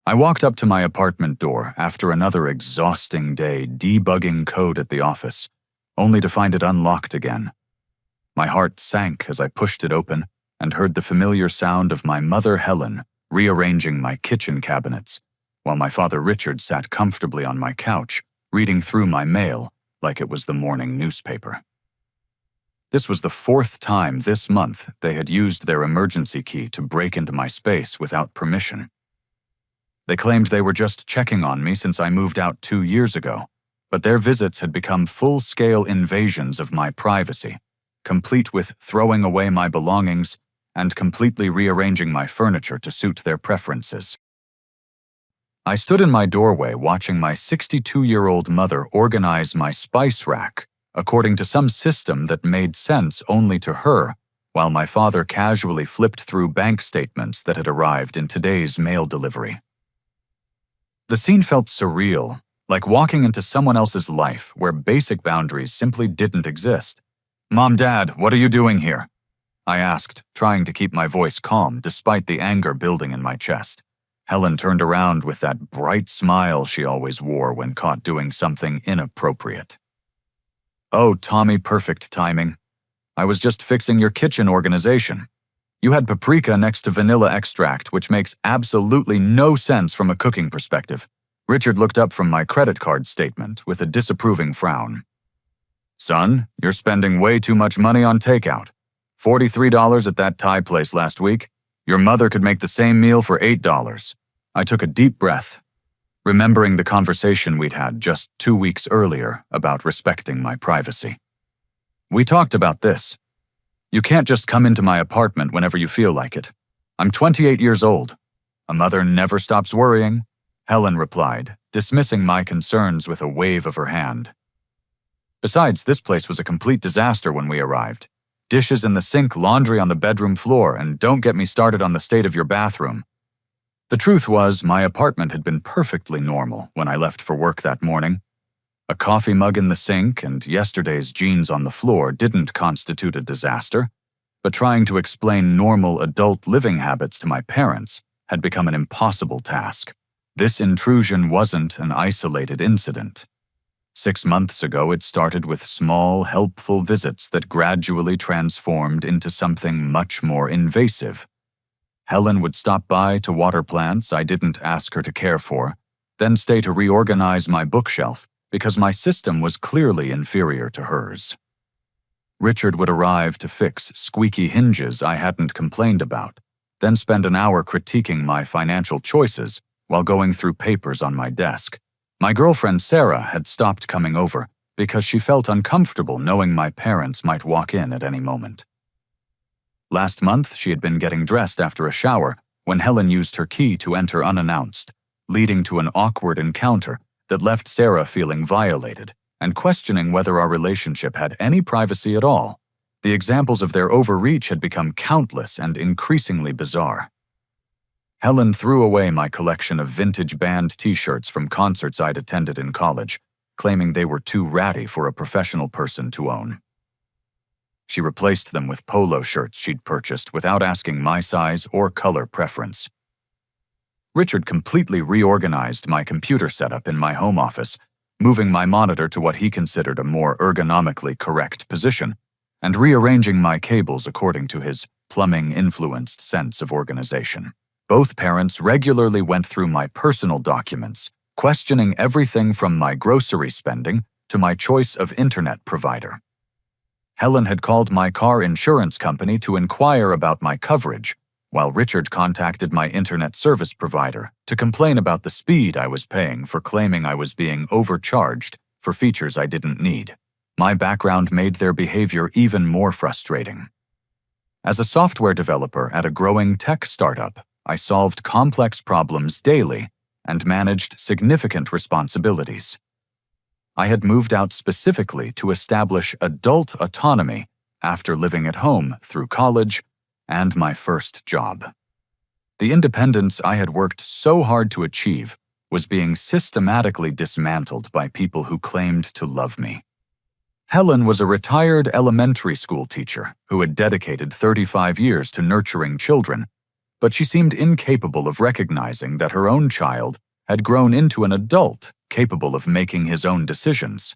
I walked up to my apartment door after another exhausting day debugging code at the office, only to find it unlocked again. My heart sank as I pushed it open and heard the familiar sound of my mother Helen rearranging my kitchen cabinets, while my father Richard sat comfortably on my couch, reading through my mail like it was the morning newspaper. This was the 4th time this month they had used their emergency key to break into my space without permission. They claimed they were just checking on me since I moved out 2 years ago, but their visits had become full-scale invasions of my privacy, complete with throwing away my belongings and completely rearranging my furniture to suit their preferences. I stood in my doorway watching my 62-year-old mother organize my spice rack according to some system that made sense only to her, while my father casually flipped through bank statements that had arrived in today's mail delivery. The scene felt surreal, like walking into someone else's life where basic boundaries simply didn't exist. "Mom, Dad, what are you doing here?" I asked, trying to keep my voice calm despite the anger building in my chest. Helen turned around with that bright smile she always wore when caught doing something inappropriate. "Oh, Tommy, perfect timing. I was just fixing your kitchen organization. You had paprika next to vanilla extract, which makes absolutely no sense from a cooking perspective." Richard looked up from my credit card statement with a disapproving frown. "Son, you're spending way too much money on takeout. $43 at that Thai place last week. Your mother could make the same meal for $8. I took a deep breath, remembering the conversation we'd had just 2 weeks earlier about respecting my privacy. "We talked about this. You can't just come into my apartment whenever you feel like it. I'm 28 years old. A mother never stops worrying," Helen replied, dismissing my concerns with a wave of her hand. "Besides, this place was a complete disaster when we arrived. Dishes in the sink, laundry on the bedroom floor, and don't get me started on the state of your bathroom." The truth was, my apartment had been perfectly normal when I left for work that morning. A coffee mug in the sink and yesterday's jeans on the floor didn't constitute a disaster, but trying to explain normal adult living habits to my parents had become an impossible task. This intrusion wasn't an isolated incident. 6 months ago, it started with small, helpful visits that gradually transformed into something much more invasive. Helen would stop by to water plants I didn't ask her to care for, then stay to reorganize my bookshelf because my system was clearly inferior to hers. Richard would arrive to fix squeaky hinges I hadn't complained about, then spend an hour critiquing my financial choices while going through papers on my desk. My girlfriend Sarah had stopped coming over because she felt uncomfortable knowing my parents might walk in at any moment. Last month, she had been getting dressed after a shower when Helen used her key to enter unannounced, leading to an awkward encounter that left Sarah feeling violated and questioning whether our relationship had any privacy at all. The examples of their overreach had become countless and increasingly bizarre. Helen threw away my collection of vintage band t-shirts from concerts I'd attended in college, claiming they were too ratty for a professional person to own. She replaced them with polo shirts she'd purchased without asking my size or color preference. Richard completely reorganized my computer setup in my home office, moving my monitor to what he considered a more ergonomically correct position, and rearranging my cables according to his plumbing-influenced sense of organization. Both parents regularly went through my personal documents, questioning everything from my grocery spending to my choice of internet provider. Helen had called my car insurance company to inquire about my coverage, while Richard contacted my internet service provider to complain about the speed I was paying for claiming I was being overcharged for features I didn't need. My background made their behavior even more frustrating. As a software developer at a growing tech startup, I solved complex problems daily and managed significant responsibilities. I had moved out specifically to establish adult autonomy after living at home through college and my first job. The independence I had worked so hard to achieve was being systematically dismantled by people who claimed to love me. Helen was a retired elementary school teacher who had dedicated 35 years to nurturing children, but she seemed incapable of recognizing that her own child had grown into an adult capable of making his own decisions.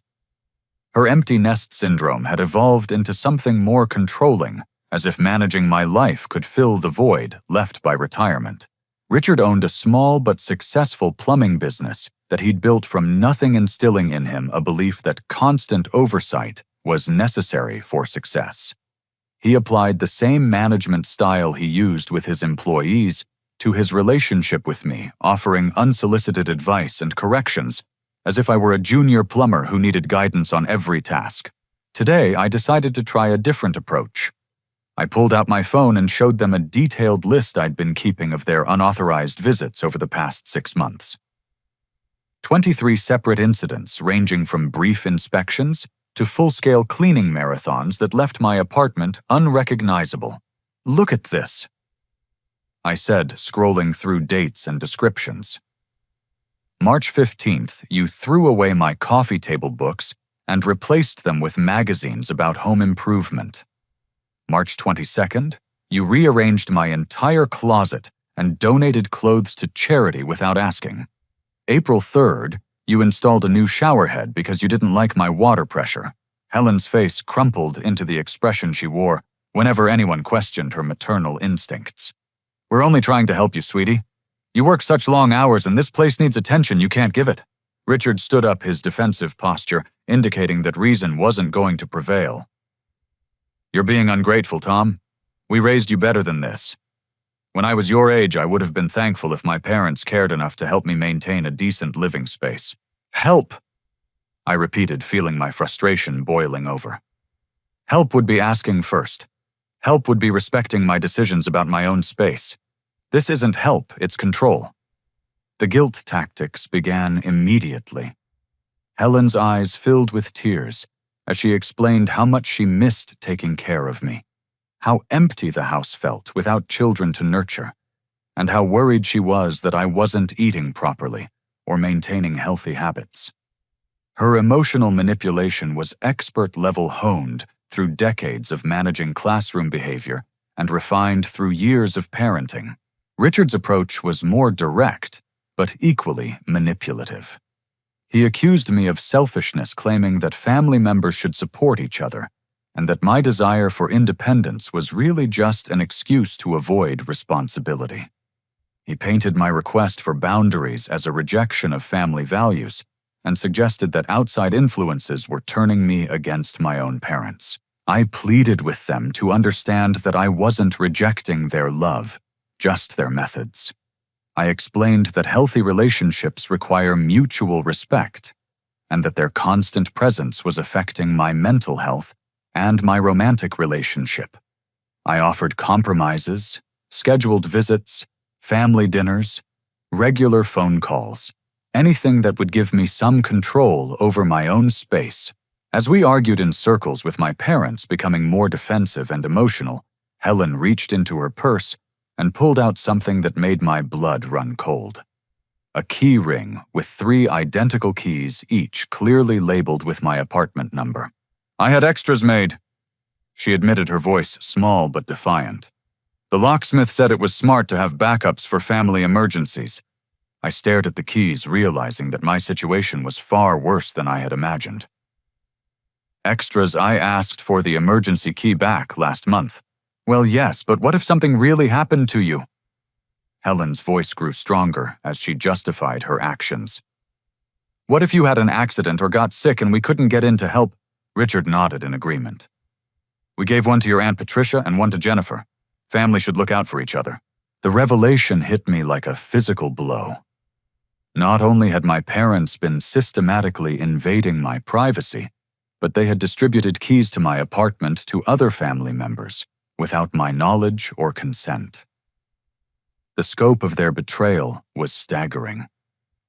Her empty nest syndrome had evolved into something more controlling, as if managing my life could fill the void left by retirement. Richard owned a small but successful plumbing business that he'd built from nothing, instilling in him a belief that constant oversight was necessary for success. He applied the same management style he used with his employees to his relationship with me, offering unsolicited advice and corrections, as if I were a junior plumber who needed guidance on every task. Today, I decided to try a different approach. I pulled out my phone and showed them a detailed list I'd been keeping of their unauthorized visits over the past 6 months. 23 separate incidents ranging from brief inspections to full-scale cleaning marathons that left my apartment unrecognizable. "Look at this," I said, scrolling through dates and descriptions. March 15th, you threw away my coffee table books and replaced them with magazines about home improvement. March 22nd, you rearranged my entire closet and donated clothes to charity without asking. April 3rd, you installed a new shower head because you didn't like my water pressure. Helen's face crumpled into the expression she wore whenever anyone questioned her maternal instincts. "We're only trying to help you, sweetie. You work such long hours and this place needs attention, you can't give it." Richard stood up, his defensive posture indicating that reason wasn't going to prevail. "You're being ungrateful, Tom. We raised you better than this. When I was your age, I would have been thankful if my parents cared enough to help me maintain a decent living space." "Help," I repeated, feeling my frustration boiling over. "Help would be asking first. Help would be respecting my decisions about my own space. This isn't help, it's control." The guilt tactics began immediately. Helen's eyes filled with tears as she explained how much she missed taking care of me, how empty the house felt without children to nurture, and how worried she was that I wasn't eating properly or maintaining healthy habits. Her emotional manipulation was expert-level, honed through decades of managing classroom behavior and refined through years of parenting. Richard's approach was more direct, but equally manipulative. He accused me of selfishness, claiming that family members should support each other, and that my desire for independence was really just an excuse to avoid responsibility. He painted my request for boundaries as a rejection of family values, and suggested that outside influences were turning me against my own parents. I pleaded with them to understand that I wasn't rejecting their love, just their methods. I explained that healthy relationships require mutual respect, and that their constant presence was affecting my mental health and my romantic relationship. I offered compromises, scheduled visits, family dinners, regular phone calls, anything that would give me some control over my own space. As we argued in circles with my parents becoming more defensive and emotional, Helen reached into her purse and pulled out something that made my blood run cold. A key ring with 3 identical keys, each clearly labeled with my apartment number. "I had extras made," she admitted, her voice small but defiant. "The locksmith said it was smart to have backups for family emergencies." I stared at the keys, realizing that my situation was far worse than I had imagined. "Extras? I asked for the emergency key back last month." "Well, yes, but what if something really happened to you?" Helen's voice grew stronger as she justified her actions. "What if you had an accident or got sick and we couldn't get in to help?" Richard nodded in agreement. "We gave one to your Aunt Patricia and one to Jennifer. Family should look out for each other." The revelation hit me like a physical blow. Not only had my parents been systematically invading my privacy, but they had distributed keys to my apartment to other family members without my knowledge or consent. The scope of their betrayal was staggering,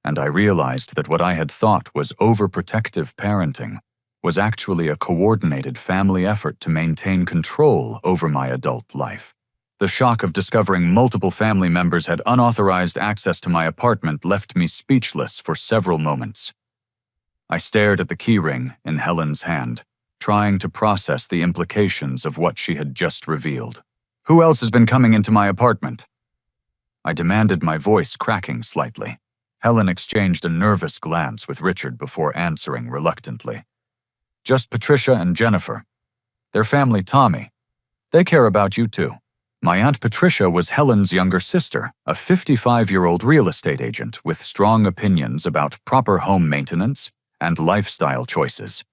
and I realized that what I had thought was overprotective parenting was actually a coordinated family effort to maintain control over my adult life. The shock of discovering multiple family members had unauthorized access to my apartment left me speechless for several moments. I stared at the keyring in Helen's hand, trying to process the implications of what she had just revealed. "Who else has been coming into my apartment?" I demanded, my voice cracking slightly. Helen exchanged a nervous glance with Richard before answering reluctantly. Just Patricia and Jennifer. Their family, Tommy. They care about you too. My Aunt Patricia was Helen's younger sister, a 55-year-old real estate agent with strong opinions about proper home maintenance and lifestyle choices.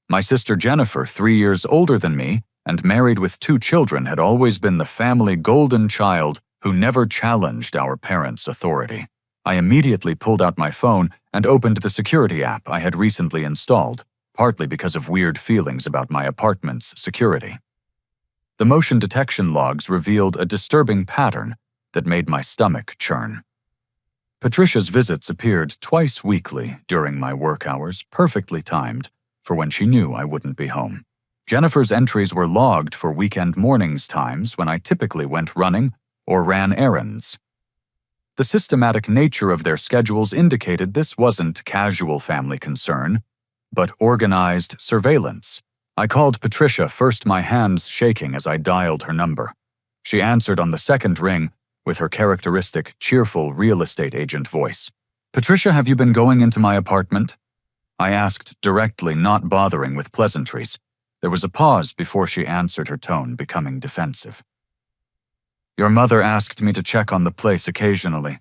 My sister Jennifer, 3 years older than me and married with 2 children, had always been the family golden child who never challenged our parents' authority. I immediately pulled out my phone and opened the security app I had recently installed, partly because of weird feelings about my apartment's security. The motion detection logs revealed a disturbing pattern that made my stomach churn. Patricia's visits appeared twice weekly during my work hours, perfectly timed for when she knew I wouldn't be home. Jennifer's entries were logged for weekend mornings times when I typically went running or ran errands. The systematic nature of their schedules indicated this wasn't casual family concern, but organized surveillance. I called Patricia, first my hands shaking as I dialed her number. She answered on the second ring with her characteristic, cheerful real estate agent voice. "Patricia, have you been going into my apartment?" I asked directly, not bothering with pleasantries. There was a pause before she answered, her tone becoming defensive. "Your mother asked me to check on the place occasionally.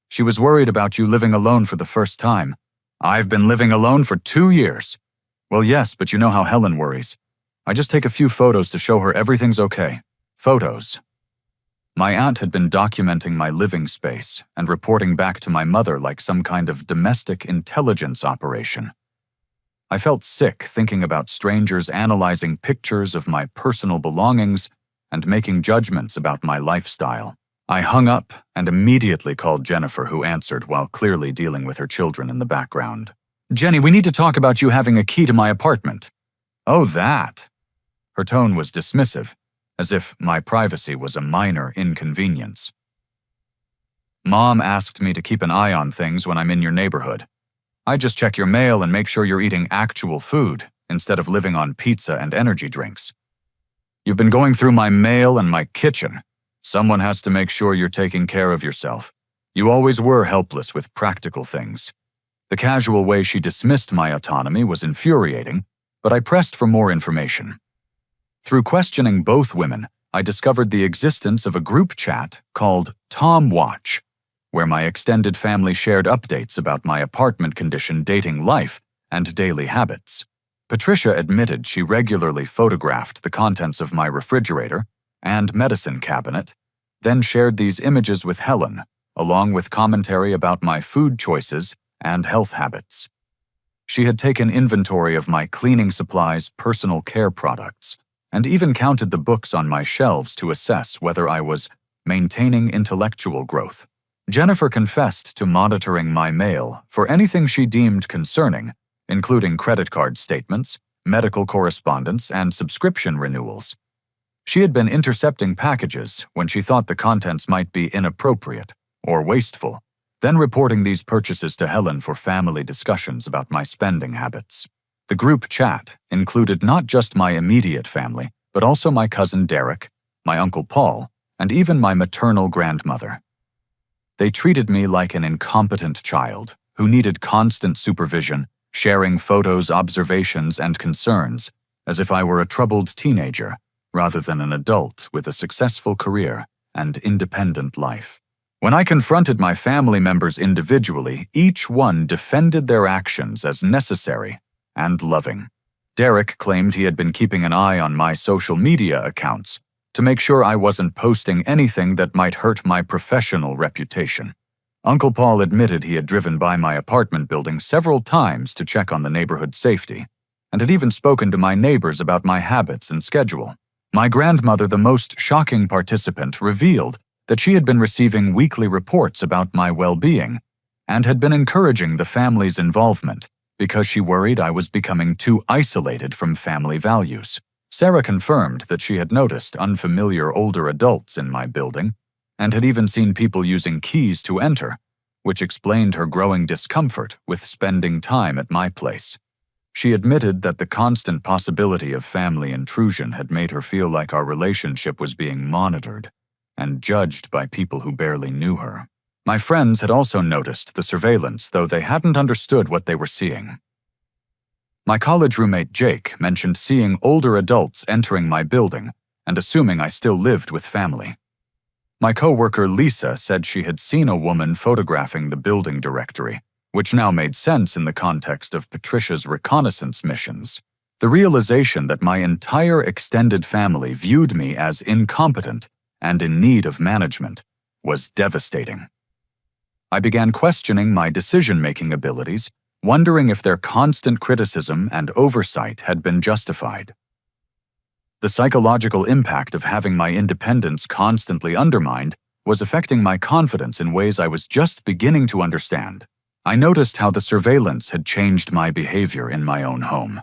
She was worried about you living alone for the first time." "I've been living alone for 2 years." "Well, yes, but you know how Helen worries. I just take a few photos to show her everything's okay." Photos. My aunt had been documenting my living space and reporting back to my mother like some kind of domestic intelligence operation. I felt sick thinking about strangers analyzing pictures of my personal belongings and making judgments about my lifestyle. I hung up and immediately called Jennifer, who answered while clearly dealing with her children in the background. "Jenny, we need to talk about you having a key to my apartment." "Oh, that." Her tone was dismissive, as if my privacy was a minor inconvenience. "Mom asked me to keep an eye on things when I'm in your neighborhood. I just check your mail and make sure you're eating actual food instead of living on pizza and energy drinks. You've been going through my mail and my kitchen. Someone has to make sure you're taking care of yourself. You always were helpless with practical things." The casual way she dismissed my autonomy was infuriating, but I pressed for more information. Through questioning both women, I discovered the existence of a group chat called Tom Watch, where my extended family shared updates about my apartment condition, dating life, and daily habits. Patricia admitted she regularly photographed the contents of my refrigerator and medicine cabinet, then shared these images with Helen, along with commentary about my food choices and health habits. She had taken inventory of my cleaning supplies, personal care products, and even counted the books on my shelves to assess whether I was maintaining intellectual growth. Jennifer confessed to monitoring my mail for anything she deemed concerning, including credit card statements, medical correspondence, and subscription renewals. She had been intercepting packages when she thought the contents might be inappropriate or wasteful, then reporting these purchases to Helen for family discussions about my spending habits. The group chat included not just my immediate family, but also my cousin Derek, my uncle Paul, and even my maternal grandmother. They treated me like an incompetent child who needed constant supervision, sharing photos, observations, and concerns as if I were a troubled teenager rather than an adult with a successful career and independent life. When I confronted my family members individually, each one defended their actions as necessary and loving. Derek claimed he had been keeping an eye on my social media accounts to make sure I wasn't posting anything that might hurt my professional reputation. Uncle Paul admitted he had driven by my apartment building several times to check on the neighborhood's safety, and had even spoken to my neighbors about my habits and schedule. My grandmother, the most shocking participant, revealed that she had been receiving weekly reports about my well-being and had been encouraging the family's involvement because she worried I was becoming too isolated from family values. Sarah confirmed that she had noticed unfamiliar older adults in my building and had even seen people using keys to enter, which explained her growing discomfort with spending time at my place. She admitted that the constant possibility of family intrusion had made her feel like our relationship was being monitored, and judged by people who barely knew her. My friends had also noticed the surveillance, though they hadn't understood what they were seeing. My college roommate Jake mentioned seeing older adults entering my building and assuming I still lived with family. My coworker Lisa said she had seen a woman photographing the building directory, which now made sense in the context of Patricia's reconnaissance missions. The realization that my entire extended family viewed me as incompetent and in need of management was devastating. I began questioning my decision-making abilities, wondering if their constant criticism and oversight had been justified. The psychological impact of having my independence constantly undermined was affecting my confidence in ways I was just beginning to understand. I noticed how the surveillance had changed my behavior in my own home.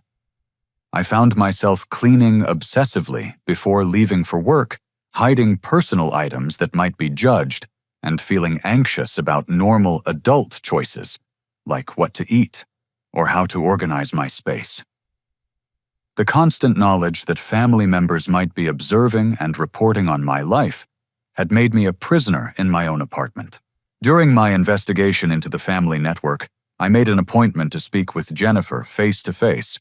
I found myself cleaning obsessively before leaving for work, hiding personal items that might be judged, and feeling anxious about normal adult choices, like what to eat or how to organize my space. The constant knowledge that family members might be observing and reporting on my life had made me a prisoner in my own apartment. During my investigation into the family network, I made an appointment to speak with Jennifer face-to-face,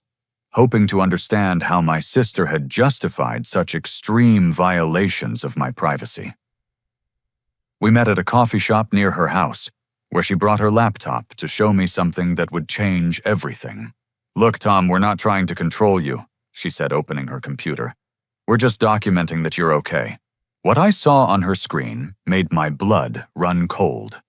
hoping to understand how my sister had justified such extreme violations of my privacy. We met at a coffee shop near her house, where she brought her laptop to show me something that would change everything. "Look, Tom, we're not trying to control you," she said, opening her computer. "We're just documenting that you're okay." What I saw on her screen made my blood run cold.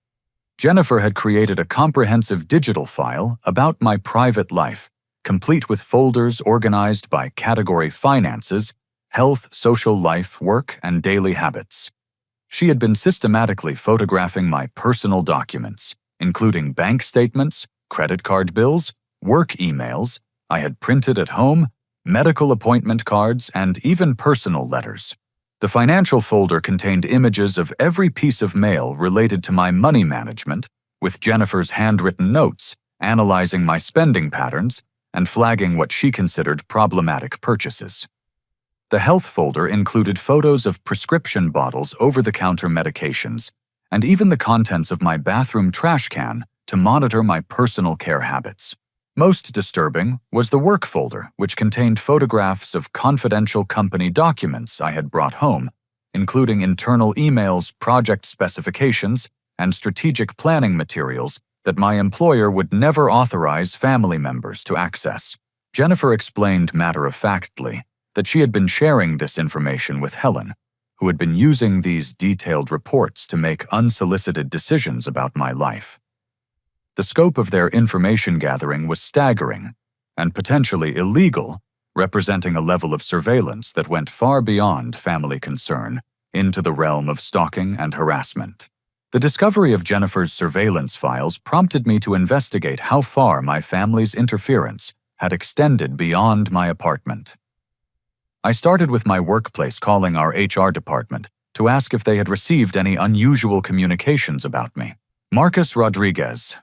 Jennifer had created a comprehensive digital file about my private life, complete with folders organized by category: finances, health, social life, work, and daily habits. She had been systematically photographing my personal documents, including bank statements, credit card bills, work emails I had printed at home, medical appointment cards, and even personal letters. The financial folder contained images of every piece of mail related to my money management, with Jennifer's handwritten notes, analyzing my spending patterns, and flagging what she considered problematic purchases. The health folder included photos of prescription bottles, over-the-counter medications, and even the contents of my bathroom trash can to monitor my personal care habits. Most disturbing was the work folder, which contained photographs of confidential company documents I had brought home, including internal emails, project specifications, and strategic planning materials that my employer would never authorize family members to access. Jennifer explained matter-of-factly that she had been sharing this information with Helen, who had been using these detailed reports to make unsolicited decisions about my life. The scope of their information gathering was staggering and potentially illegal, representing a level of surveillance that went far beyond family concern into the realm of stalking and harassment. The discovery of Jennifer's surveillance files prompted me to investigate how far my family's interference had extended beyond my apartment. I started with my workplace calling our HR department to ask if they had received any unusual communications about me. Marcus Rodriguez,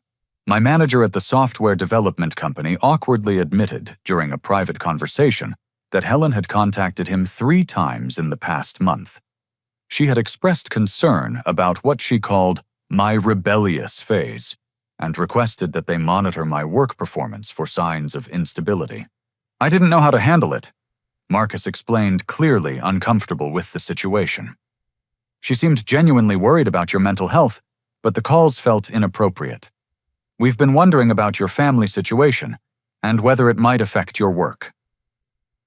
my manager at the software development company, awkwardly admitted during a private conversation that Helen had contacted him 3 times in the past month. She had expressed concern about what she called my rebellious phase and requested that they monitor my work performance for signs of instability. "I didn't know how to handle it," Marcus explained, clearly uncomfortable with the situation. "She seemed genuinely worried about your mental health, but the calls felt inappropriate. We've been wondering about your family situation and whether it might affect your work."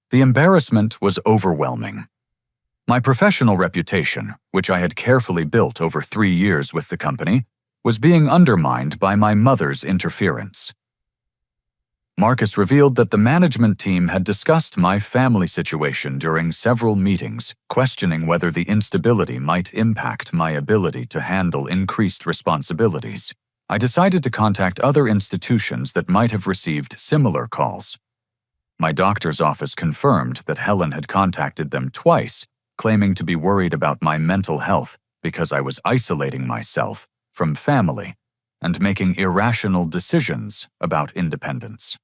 The embarrassment was overwhelming. My professional reputation, which I had carefully built over 3 years with the company, was being undermined by my mother's interference. Marcus revealed that the management team had discussed my family situation during several meetings, questioning whether the instability might impact my ability to handle increased responsibilities. I decided to contact other institutions that might have received similar calls. My doctor's office confirmed that Helen had contacted them twice, claiming to be worried about my mental health because I was isolating myself from family and making irrational decisions about independence.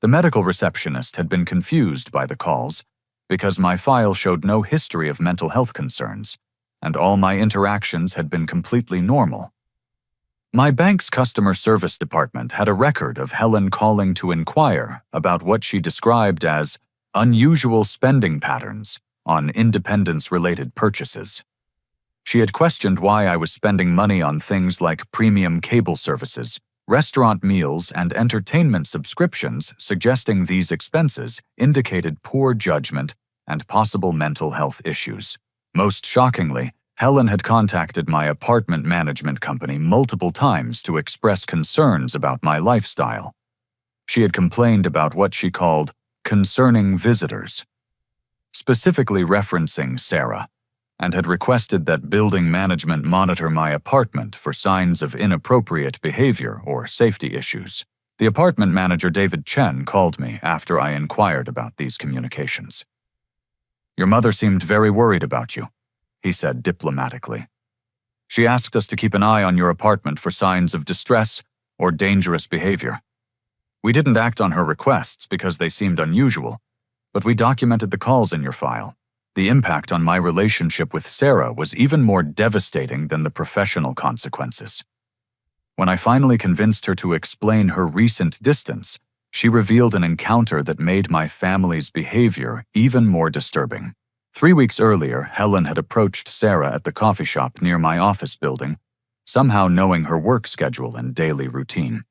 The medical receptionist had been confused by the calls because my file showed no history of mental health concerns, and all my interactions had been completely normal. My bank's customer service department had a record of Helen calling to inquire about what she described as unusual spending patterns on independence-related purchases. She had questioned why I was spending money on things like premium cable services, restaurant meals, and entertainment subscriptions, suggesting these expenses indicated poor judgment and possible mental health issues. Most shockingly, Helen had contacted my apartment management company multiple times to express concerns about my lifestyle. She had complained about what she called concerning visitors, specifically referencing Sarah, and had requested that building management monitor my apartment for signs of inappropriate behavior or safety issues. The apartment manager, David Chen, called me after I inquired about these communications. "Your mother seemed very worried about you," he said diplomatically. "She asked us to keep an eye on your apartment for signs of distress or dangerous behavior. We didn't act on her requests because they seemed unusual, but we documented the calls in your file. The impact on my relationship with Sarah was even more devastating than the professional consequences. When I finally convinced her to explain her recent distance, she revealed an encounter that made my family's behavior even more disturbing. 3 weeks earlier, Helen had approached Sarah at the coffee shop near my office building, somehow knowing her work schedule and daily routine.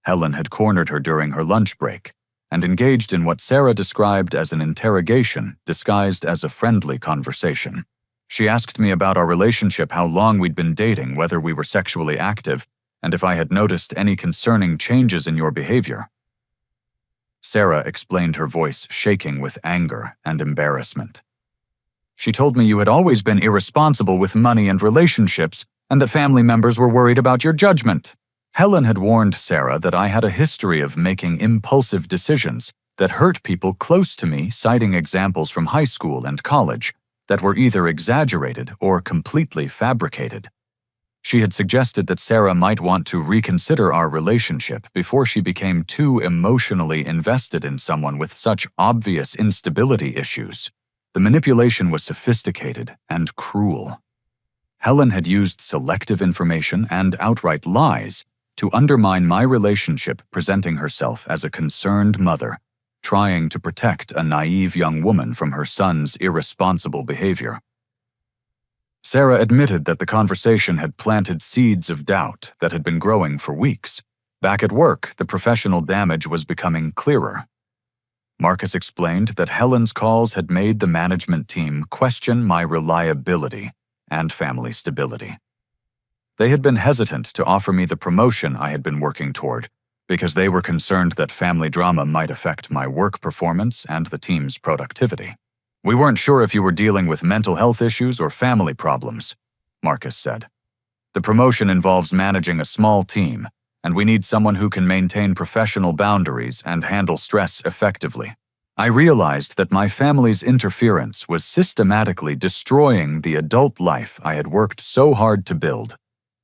Helen had cornered her during her lunch break and engaged in what Sarah described as an interrogation disguised as a friendly conversation. She asked me about our relationship, how long we'd been dating, whether we were sexually active, and if I had noticed any concerning changes in your behavior. Sarah explained, her voice shaking with anger and embarrassment. She told me you had always been irresponsible with money and relationships, and that family members were worried about your judgment. Helen had warned Sarah that I had a history of making impulsive decisions that hurt people close to me, citing examples from high school and college that were either exaggerated or completely fabricated. She had suggested that Sarah might want to reconsider our relationship before she became too emotionally invested in someone with such obvious instability issues. The manipulation was sophisticated and cruel. Helen had used selective information and outright lies to undermine my relationship, presenting herself as a concerned mother, trying to protect a naive young woman from her son's irresponsible behavior. Sarah admitted that the conversation had planted seeds of doubt that had been growing for weeks. Back at work, the professional damage was becoming clearer. Marcus explained that Helen's calls had made the management team question my reliability and family stability. They had been hesitant to offer me the promotion I had been working toward because they were concerned that family drama might affect my work performance and the team's productivity. "We weren't sure if you were dealing with mental health issues or family problems," Marcus said. "The promotion involves managing a small team, and we need someone who can maintain professional boundaries and handle stress effectively." I realized that my family's interference was systematically destroying the adult life I had worked so hard to build.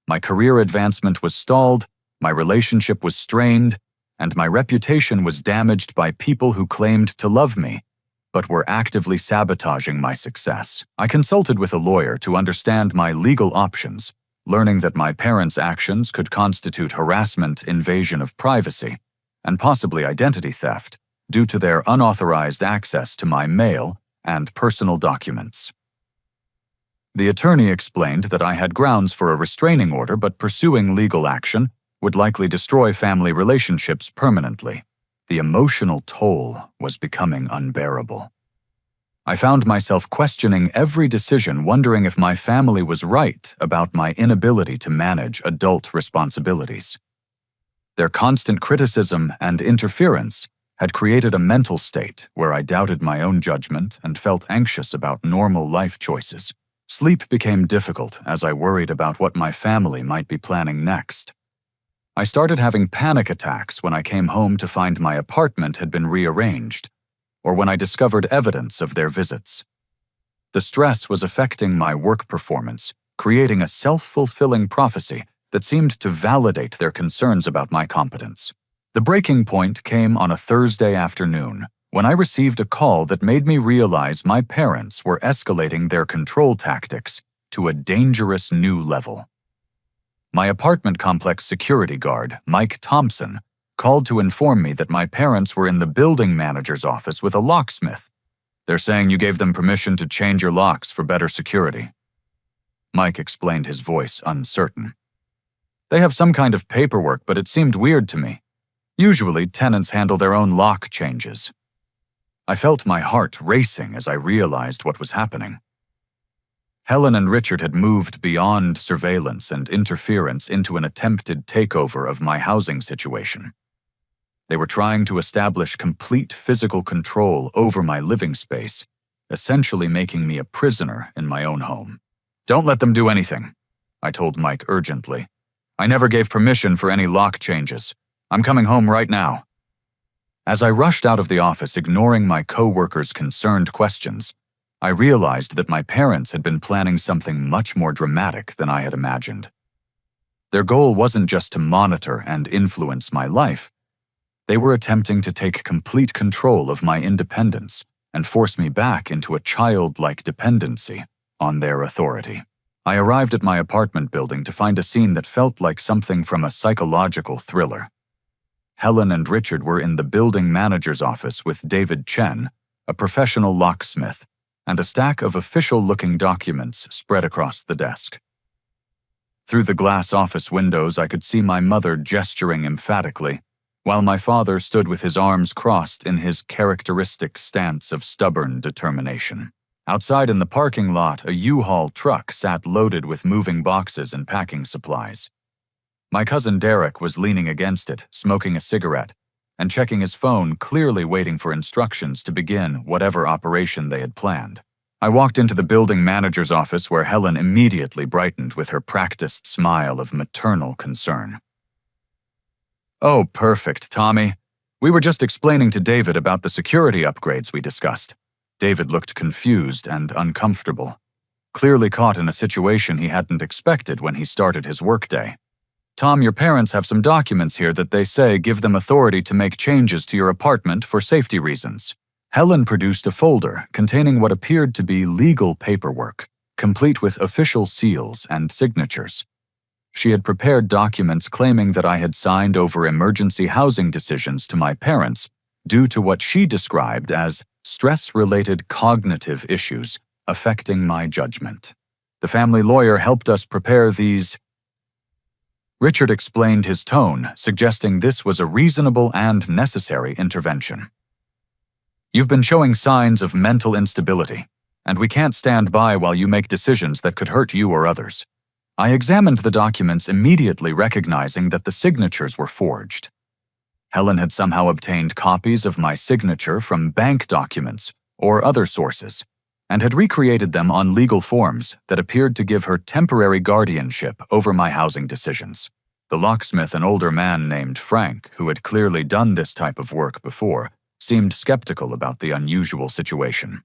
My career advancement was stalled, my relationship was strained, and my reputation was damaged by people who claimed to love me, but were actively sabotaging my success. I consulted with a lawyer to understand my legal options, learning that my parents' actions could constitute harassment, invasion of privacy, and possibly identity theft due to their unauthorized access to my mail and personal documents. The attorney explained that I had grounds for a restraining order, but pursuing legal action would likely destroy family relationships permanently. The emotional toll was becoming unbearable. I found myself questioning every decision, wondering if my family was right about my inability to manage adult responsibilities. Their constant criticism and interference had created a mental state where I doubted my own judgment and felt anxious about normal life choices. Sleep became difficult as I worried about what my family might be planning next. I started having panic attacks when I came home to find my apartment had been rearranged, or when I discovered evidence of their visits. The stress was affecting my work performance, creating a self-fulfilling prophecy that seemed to validate their concerns about my competence. The breaking point came on a Thursday afternoon, when I received a call that made me realize my parents were escalating their control tactics to a dangerous new level. My apartment complex security guard, Mike Thompson, called to inform me that my parents were in the building manager's office with a locksmith. "They're saying you gave them permission to change your locks for better security." Mike explained, his voice uncertain. "They have some kind of paperwork, but it seemed weird to me. Usually, tenants handle their own lock changes." I felt my heart racing as I realized what was happening. Helen and Richard had moved beyond surveillance and interference into an attempted takeover of my housing situation. They were trying to establish complete physical control over my living space, essentially making me a prisoner in my own home. "Don't let them do anything," I told Mike urgently. "I never gave permission for any lock changes. I'm coming home right now." As I rushed out of the office, ignoring my co-workers' concerned questions, I realized that my parents had been planning something much more dramatic than I had imagined. Their goal wasn't just to monitor and influence my life. They were attempting to take complete control of my independence and force me back into a childlike dependency on their authority. I arrived at my apartment building to find a scene that felt like something from a psychological thriller. Helen and Richard were in the building manager's office with David Chen, a professional locksmith, and a stack of official-looking documents spread across the desk. Through the glass office windows, I could see my mother gesturing emphatically, while my father stood with his arms crossed in his characteristic stance of stubborn determination. Outside in the parking lot, a U-Haul truck sat loaded with moving boxes and packing supplies. My cousin Derek was leaning against it, smoking a cigarette, and checking his phone, clearly waiting for instructions to begin whatever operation they had planned. I walked into the building manager's office, where Helen immediately brightened with her practiced smile of maternal concern. "Oh, perfect, Tommy. We were just explaining to David about the security upgrades we discussed." David looked confused and uncomfortable, clearly caught in a situation he hadn't expected when he started his workday. "Tom, your parents have some documents here that they say give them authority to make changes to your apartment for safety reasons." Helen produced a folder containing what appeared to be legal paperwork, complete with official seals and signatures. She had prepared documents claiming that I had signed over emergency housing decisions to my parents due to what she described as stress-related cognitive issues affecting my judgment. The family lawyer helped us prepare these. Richard explained, his tone suggesting this was a reasonable and necessary intervention. "You've been showing signs of mental instability, and we can't stand by while you make decisions that could hurt you or others." I examined the documents, immediately recognizing that the signatures were forged. Helen had somehow obtained copies of my signature from bank documents or other sources, and had recreated them on legal forms that appeared to give her temporary guardianship over my housing decisions. The locksmith, an older man named Frank, who had clearly done this type of work before, seemed skeptical about the unusual situation.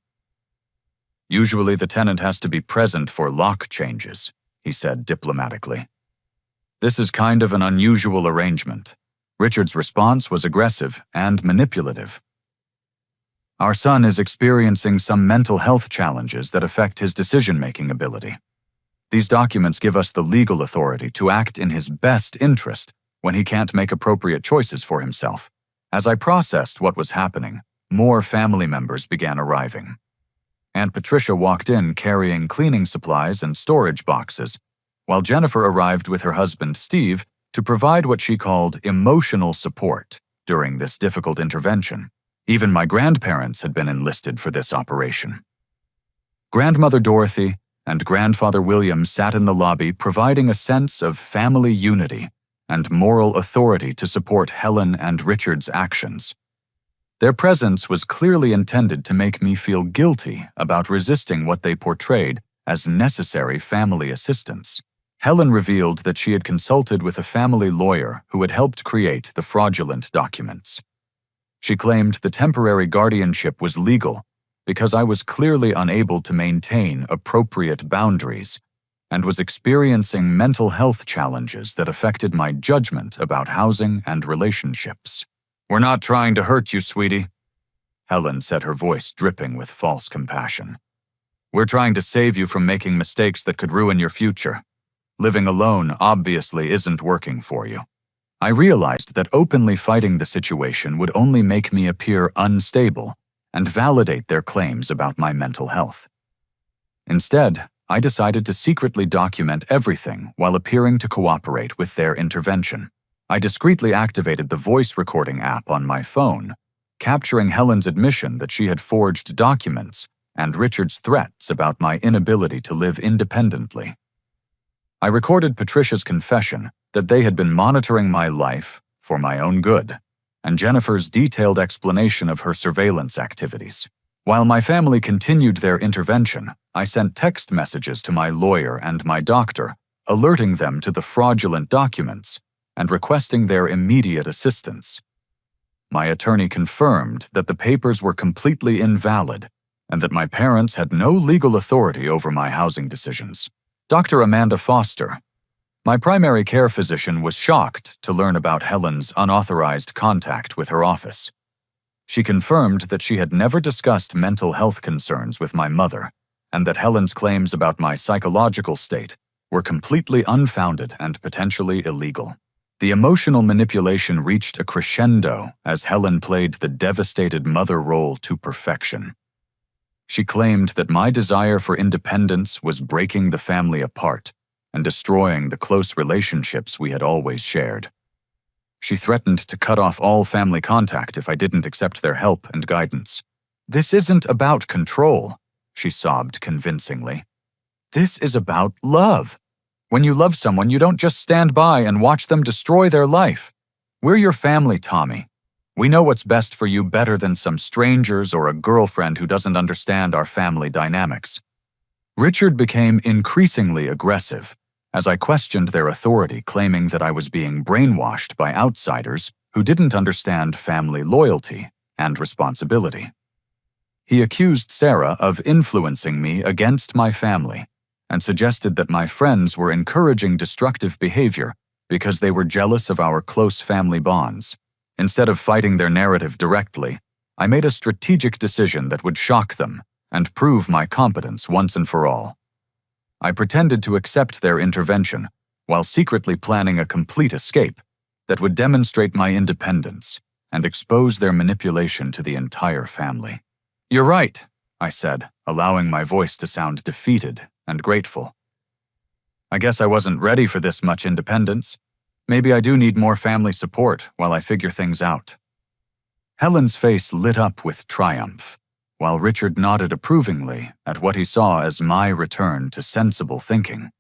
"Usually the tenant has to be present for lock changes," he said diplomatically. "This is kind of an unusual arrangement." Richard's response was aggressive and manipulative. "Our son is experiencing some mental health challenges that affect his decision-making ability. These documents give us the legal authority to act in his best interest when he can't make appropriate choices for himself." As I processed what was happening, more family members began arriving. Aunt Patricia walked in carrying cleaning supplies and storage boxes, while Jennifer arrived with her husband Steve to provide what she called emotional support during this difficult intervention. Even my grandparents had been enlisted for this operation. Grandmother Dorothy and Grandfather William sat in the lobby, providing a sense of family unity and moral authority to support Helen and Richard's actions. Their presence was clearly intended to make me feel guilty about resisting what they portrayed as necessary family assistance. Helen revealed that she had consulted with a family lawyer who had helped create the fraudulent documents. She claimed the temporary guardianship was legal because I was clearly unable to maintain appropriate boundaries and was experiencing mental health challenges that affected my judgment about housing and relationships. "We're not trying to hurt you, sweetie," Helen said, her voice dripping with false compassion. We're trying to save you from making mistakes that could ruin your future. Living alone obviously isn't working for you." I realized that openly fighting the situation would only make me appear unstable and validate their claims about my mental health. Instead, I decided to secretly document everything while appearing to cooperate with their intervention. I discreetly activated the voice recording app on my phone, capturing Helen's admission that she had forged documents and Richard's threats about my inability to live independently. I recorded Patricia's confession that they had been monitoring my life for my own good, and Jennifer's detailed explanation of her surveillance activities. While my family continued their intervention, I sent text messages to my lawyer and my doctor, alerting them to the fraudulent documents and requesting their immediate assistance. My attorney confirmed that the papers were completely invalid and that my parents had no legal authority over my housing decisions. Dr. Amanda Foster, my primary care physician, was shocked to learn about Helen's unauthorized contact with her office. She confirmed that she had never discussed mental health concerns with my mother, and that Helen's claims about my psychological state were completely unfounded and potentially illegal. The emotional manipulation reached a crescendo as Helen played the devastated mother role to perfection. She claimed that my desire for independence was breaking the family apart and destroying the close relationships we had always shared. She threatened to cut off all family contact if I didn't accept their help and guidance. "This isn't about control," she sobbed convincingly. "This is about love. When you love someone, you don't just stand by and watch them destroy their life. We're your family, Tommy. We know what's best for you better than some strangers or a girlfriend who doesn't understand our family dynamics." Richard became increasingly aggressive as I questioned their authority, claiming that I was being brainwashed by outsiders who didn't understand family loyalty and responsibility. He accused Sarah of influencing me against my family and suggested that my friends were encouraging destructive behavior because they were jealous of our close family bonds. Instead of fighting their narrative directly, I made a strategic decision that would shock them and prove my competence once and for all. I pretended to accept their intervention while secretly planning a complete escape that would demonstrate my independence and expose their manipulation to the entire family. "You're right," I said, allowing my voice to sound defeated and grateful. "I guess I wasn't ready for this much independence. Maybe I do need more family support while I figure things out." Helen's face lit up with triumph, while Richard nodded approvingly at what he saw as my return to sensible thinking.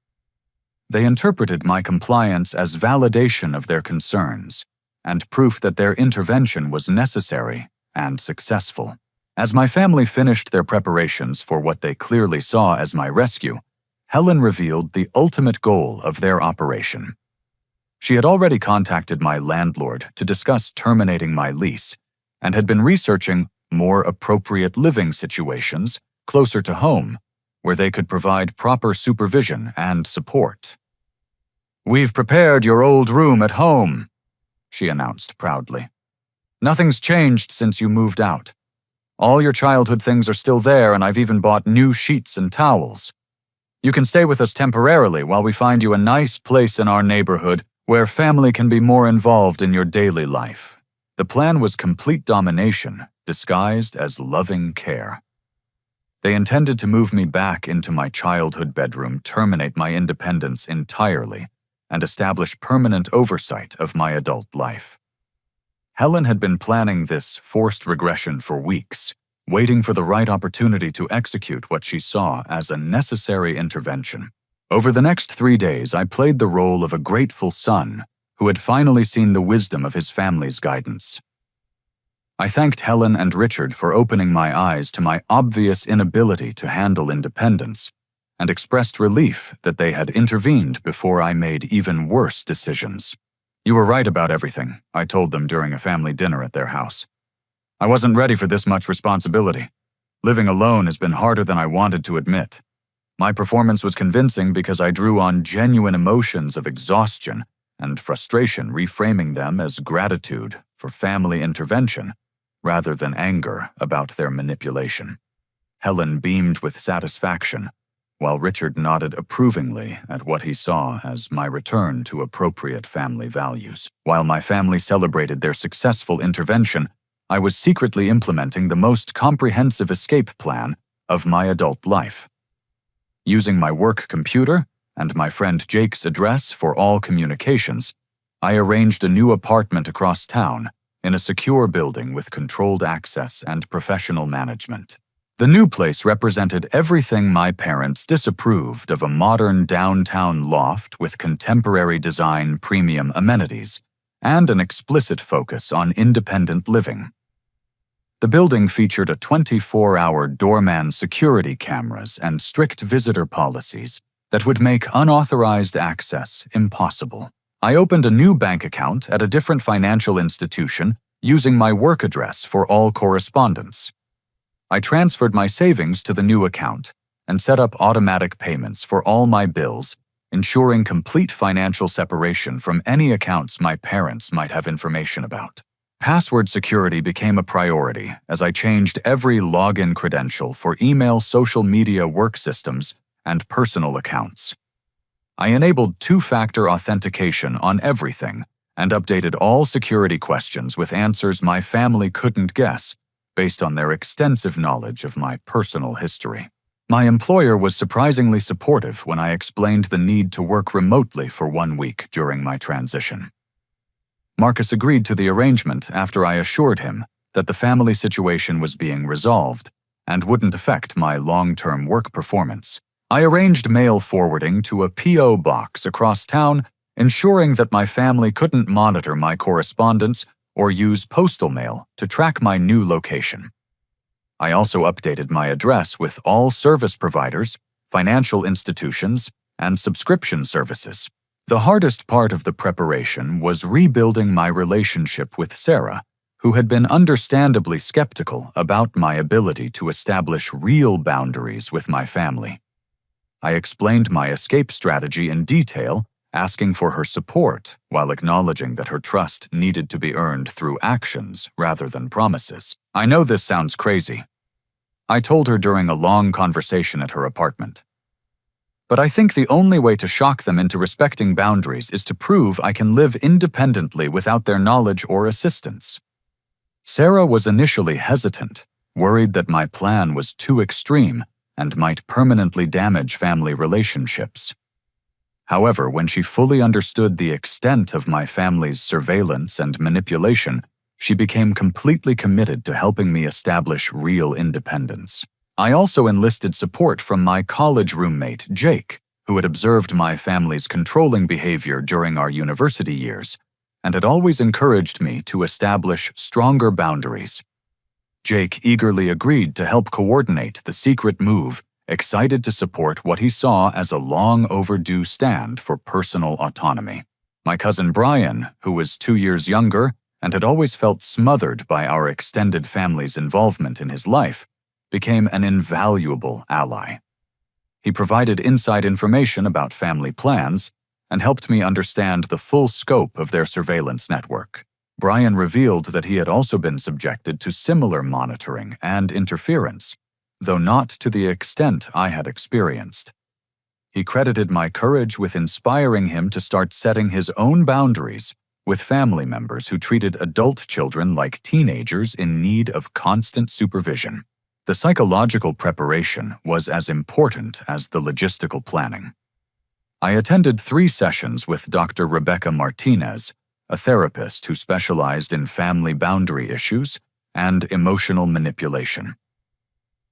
They interpreted my compliance as validation of their concerns and proof that their intervention was necessary and successful. As my family finished their preparations for what they clearly saw as my rescue, Helen revealed the ultimate goal of their operation. She had already contacted my landlord to discuss terminating my lease and had been researching more appropriate living situations closer to home, where they could provide proper supervision and support. "We've prepared your old room at home," she announced proudly. "Nothing's changed since you moved out. All your childhood things are still there, and I've even bought new sheets and towels. You can stay with us temporarily while we find you a nice place in our neighborhood where family can be more involved in your daily life." The plan was complete domination, disguised as loving care. They intended to move me back into my childhood bedroom, terminate my independence entirely, and establish permanent oversight of my adult life. Helen had been planning this forced regression for weeks, waiting for the right opportunity to execute what she saw as a necessary intervention. Over the next 3 days, I played the role of a grateful son who had finally seen the wisdom of his family's guidance. I thanked Helen and Richard for opening my eyes to my obvious inability to handle independence, and expressed relief that they had intervened before I made even worse decisions. "You were right about everything," I told them during a family dinner at their house. "I wasn't ready for this much responsibility. Living alone has been harder than I wanted to admit. My performance was convincing because I drew on genuine emotions of exhaustion and frustration, reframing them as gratitude for family intervention rather than anger about their manipulation." Helen beamed with satisfaction, while Richard nodded approvingly at what he saw as my return to appropriate family values. While my family celebrated their successful intervention, I was secretly implementing the most comprehensive escape plan of my adult life. Using my work computer and my friend Jake's address for all communications, I arranged a new apartment across town in a secure building with controlled access and professional management. The new place represented everything my parents disapproved of: a modern downtown loft with contemporary design premium amenities and an explicit focus on independent living. The building featured a 24-hour doorman security cameras and strict visitor policies that would make unauthorized access impossible. I opened a new bank account at a different financial institution using my work address for all correspondence. I transferred my savings to the new account and set up automatic payments for all my bills, ensuring complete financial separation from any accounts my parents might have information about. Password security became a priority as I changed every login credential for email, social media, work systems, and personal accounts. I enabled two-factor authentication on everything and updated all security questions with answers my family couldn't guess, based on their extensive knowledge of my personal history. My employer was surprisingly supportive when I explained the need to work remotely for 1 week during my transition. Marcus agreed to the arrangement after I assured him that the family situation was being resolved and wouldn't affect my long-term work performance. I arranged mail forwarding to a P.O. box across town, ensuring that my family couldn't monitor my correspondence or use postal mail to track my new location. I also updated my address with all service providers, financial institutions, and subscription services. The hardest part of the preparation was rebuilding my relationship with Sarah, who had been understandably skeptical about my ability to establish real boundaries with my family. I explained my escape strategy in detail, asking for her support while acknowledging that her trust needed to be earned through actions rather than promises. "I know this sounds crazy," I told her during a long conversation at her apartment. "But I think the only way to shock them into respecting boundaries is to prove I can live independently without their knowledge or assistance." Sarah was initially hesitant, worried that my plan was too extreme and might permanently damage family relationships. However, when she fully understood the extent of my family's surveillance and manipulation, she became completely committed to helping me establish real independence. I also enlisted support from my college roommate, Jake, who had observed my family's controlling behavior during our university years and had always encouraged me to establish stronger boundaries. Jake eagerly agreed to help coordinate the secret move, excited to support what he saw as a long overdue stand for personal autonomy. My cousin Brian, who was 2 years younger and had always felt smothered by our extended family's involvement in his life, became an invaluable ally. He provided inside information about family plans and helped me understand the full scope of their surveillance network. Brian revealed that he had also been subjected to similar monitoring and interference, though not to the extent I had experienced. He credited my courage with inspiring him to start setting his own boundaries with family members who treated adult children like teenagers in need of constant supervision. The psychological preparation was as important as the logistical planning. I attended 3 sessions with Dr. Rebecca Martinez, a therapist who specialized in family boundary issues and emotional manipulation.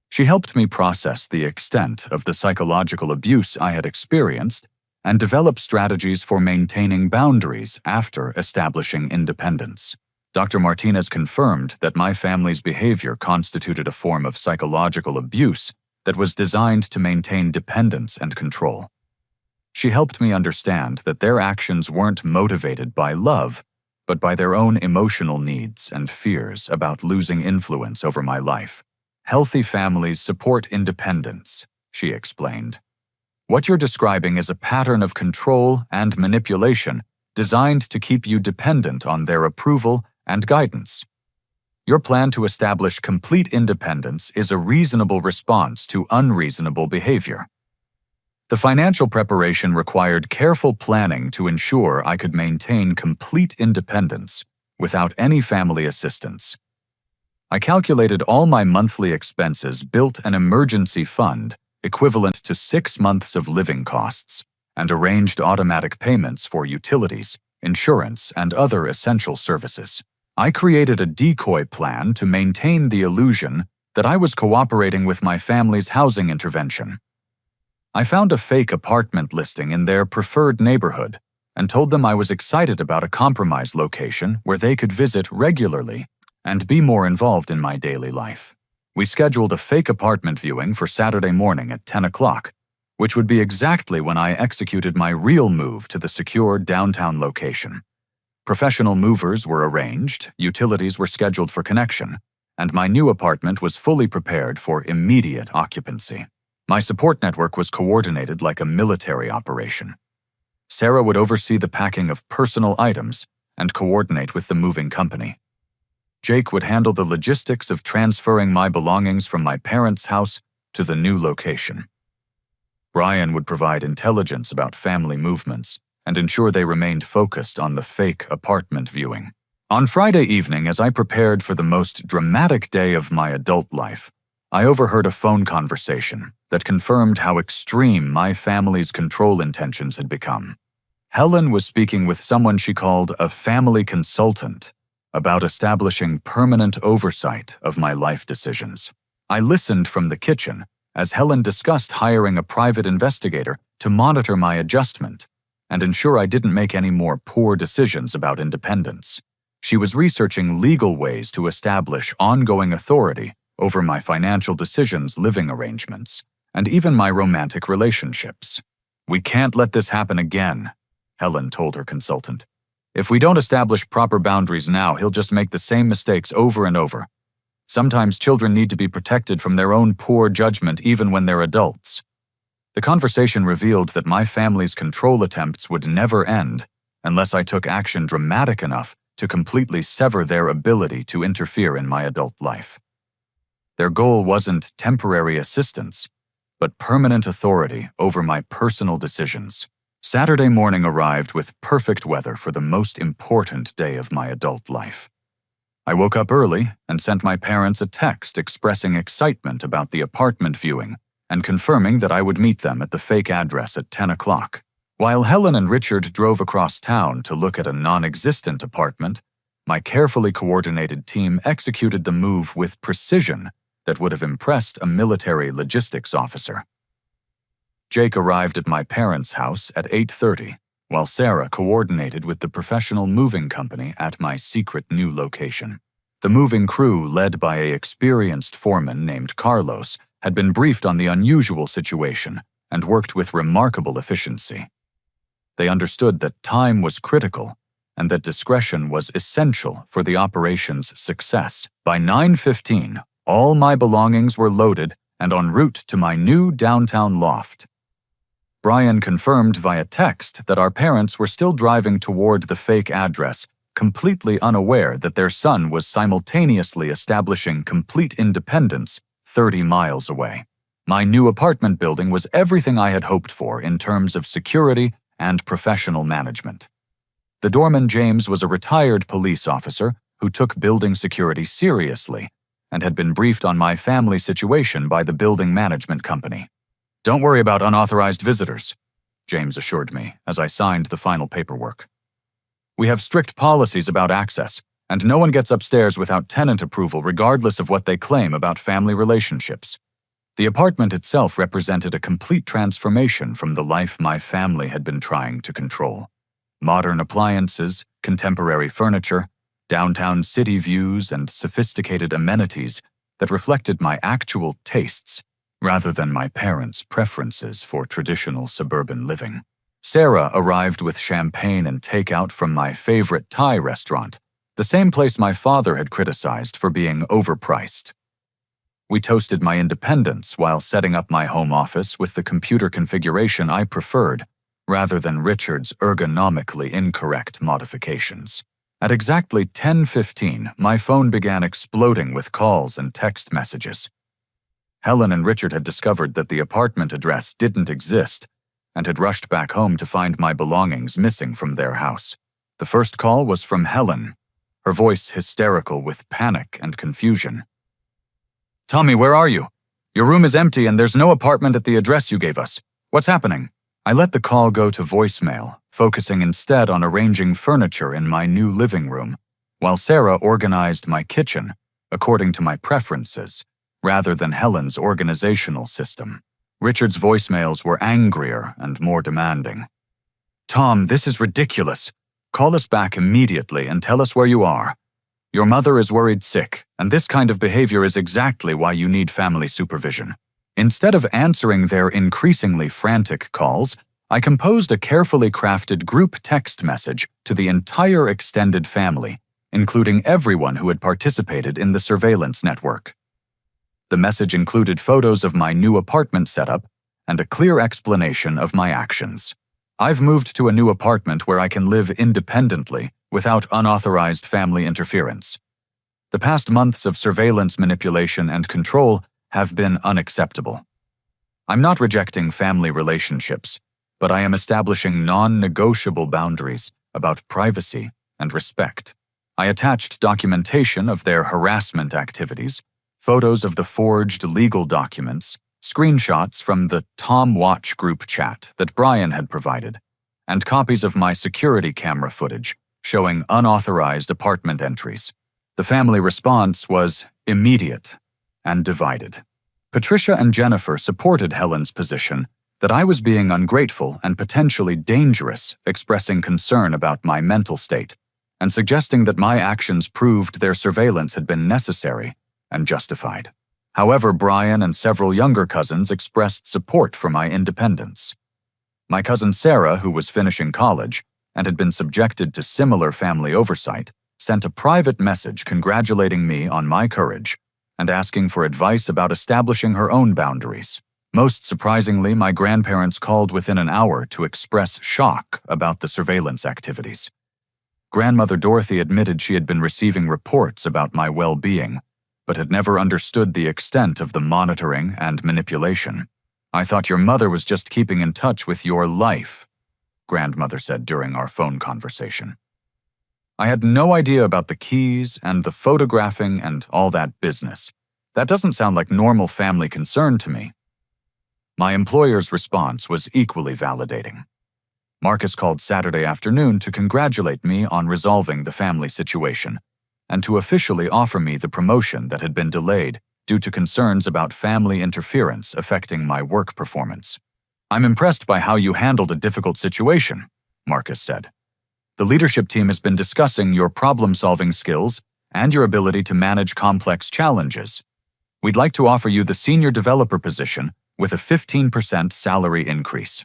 She helped me process the extent of the psychological abuse I had experienced and develop strategies for maintaining boundaries after establishing independence. Dr. Martinez confirmed that my family's behavior constituted a form of psychological abuse that was designed to maintain dependence and control. She helped me understand that their actions weren't motivated by love, but by their own emotional needs and fears about losing influence over my life. "Healthy families support independence," she explained. "What you're describing is a pattern of control and manipulation designed to keep you dependent on their approval and guidance." Your plan to establish complete independence is a reasonable response to unreasonable behavior. The financial preparation required careful planning to ensure I could maintain complete independence without any family assistance. I calculated all my monthly expenses, built an emergency fund equivalent to 6 months of living costs, and arranged automatic payments for utilities, insurance, and other essential services. I created a decoy plan to maintain the illusion that I was cooperating with my family's housing intervention. I found a fake apartment listing in their preferred neighborhood and told them I was excited about a compromise location where they could visit regularly and be more involved in my daily life. We scheduled a fake apartment viewing for Saturday morning at 10 o'clock, which would be exactly when I executed my real move to the secure downtown location. Professional movers were arranged, utilities were scheduled for connection, and my new apartment was fully prepared for immediate occupancy. My support network was coordinated like a military operation. Sarah would oversee the packing of personal items and coordinate with the moving company. Jake would handle the logistics of transferring my belongings from my parents' house to the new location. Brian would provide intelligence about family movements and ensure they remained focused on the fake apartment viewing. On Friday evening, as I prepared for the most dramatic day of my adult life, I overheard a phone conversation that confirmed how extreme my family's control intentions had become. Helen was speaking with someone she called a family consultant about establishing permanent oversight of my life decisions. I listened from the kitchen as Helen discussed hiring a private investigator to monitor my adjustment and ensure I didn't make any more poor decisions about independence. She was researching legal ways to establish ongoing authority over my financial decisions, living arrangements, and even my romantic relationships. "We can't let this happen again," Helen told her consultant. "If we don't establish proper boundaries now, he'll just make the same mistakes over and over. Sometimes children need to be protected from their own poor judgment even when they're adults." The conversation revealed that my family's control attempts would never end unless I took action dramatic enough to completely sever their ability to interfere in my adult life. Their goal wasn't temporary assistance, but permanent authority over my personal decisions. Saturday morning arrived with perfect weather for the most important day of my adult life. I woke up early and sent my parents a text expressing excitement about the apartment viewing and confirming that I would meet them at the fake address at 10 o'clock. While Helen and Richard drove across town to look at a non-existent apartment, my carefully coordinated team executed the move with precision that would have impressed a military logistics officer. Jake arrived at my parents' house at 8:30, while Sarah coordinated with the professional moving company at my secret new location. The moving crew, led by an experienced foreman named Carlos, had been briefed on the unusual situation and worked with remarkable efficiency. They understood that time was critical and that discretion was essential for the operation's success. By 9:15, all my belongings were loaded and en route to my new downtown loft. Brian confirmed via text that our parents were still driving toward the fake address, completely unaware that their son was simultaneously establishing complete independence 30 miles away. My new apartment building was everything I had hoped for in terms of security and professional management. The doorman James was a retired police officer who took building security seriously and had been briefed on my family situation by the building management company. "Don't worry about unauthorized visitors," James assured me as I signed the final paperwork. "We have strict policies about access, and no one gets upstairs without tenant approval regardless of what they claim about family relationships." The apartment itself represented a complete transformation from the life my family had been trying to control. Modern appliances, contemporary furniture, downtown city views, and sophisticated amenities that reflected my actual tastes rather than my parents' preferences for traditional suburban living. Sarah arrived with champagne and takeout from my favorite Thai restaurant, the same place my father had criticized for being overpriced. We toasted my independence while setting up my home office with the computer configuration I preferred, rather than Richard's ergonomically incorrect modifications. At exactly 10:15, my phone began exploding with calls and text messages. Helen and Richard had discovered that the apartment address didn't exist and had rushed back home to find my belongings missing from their house. The first call was from Helen, her voice hysterical with panic and confusion. "Tommy, where are you? Your room is empty and there's no apartment at the address you gave us. What's happening?" I let the call go to voicemail, focusing instead on arranging furniture in my new living room, while Sarah organized my kitchen according to my preferences, rather than Helen's organizational system. Richard's voicemails were angrier and more demanding. "Tom, this is ridiculous. Call us back immediately and tell us where you are. Your mother is worried sick, and this kind of behavior is exactly why you need family supervision." Instead of answering their increasingly frantic calls, I composed a carefully crafted group text message to the entire extended family, including everyone who had participated in the surveillance network. The message included photos of my new apartment setup and a clear explanation of my actions. "I've moved to a new apartment where I can live independently without unauthorized family interference. The past months of surveillance manipulation and control have been unacceptable. I'm not rejecting family relationships, but I am establishing non-negotiable boundaries about privacy and respect." I attached documentation of their harassment activities, photos of the forged legal documents, screenshots from the Tom Watch group chat that Brian had provided, and copies of my security camera footage showing unauthorized apartment entries. The family response was immediate and divided. Patricia and Jennifer supported Helen's position that I was being ungrateful and potentially dangerous, expressing concern about my mental state, and suggesting that my actions proved their surveillance had been necessary and justified. However, Brian and several younger cousins expressed support for my independence. My cousin Sarah, who was finishing college and had been subjected to similar family oversight, sent a private message congratulating me on my courage and asking for advice about establishing her own boundaries. Most surprisingly, my grandparents called within an hour to express shock about the surveillance activities. Grandmother Dorothy admitted she had been receiving reports about my well-being, but had never understood the extent of the monitoring and manipulation. "I thought your mother was just keeping in touch with your life," Grandmother said during our phone conversation. "I had no idea about the keys and the photographing and all that business. That doesn't sound like normal family concern to me." My employer's response was equally validating. Marcus called Saturday afternoon to congratulate me on resolving the family situation and to officially offer me the promotion that had been delayed due to concerns about family interference affecting my work performance. "I'm impressed by how you handled a difficult situation," Marcus said. "The leadership team has been discussing your problem-solving skills and your ability to manage complex challenges. We'd like to offer you the senior developer position with a 15% salary increase."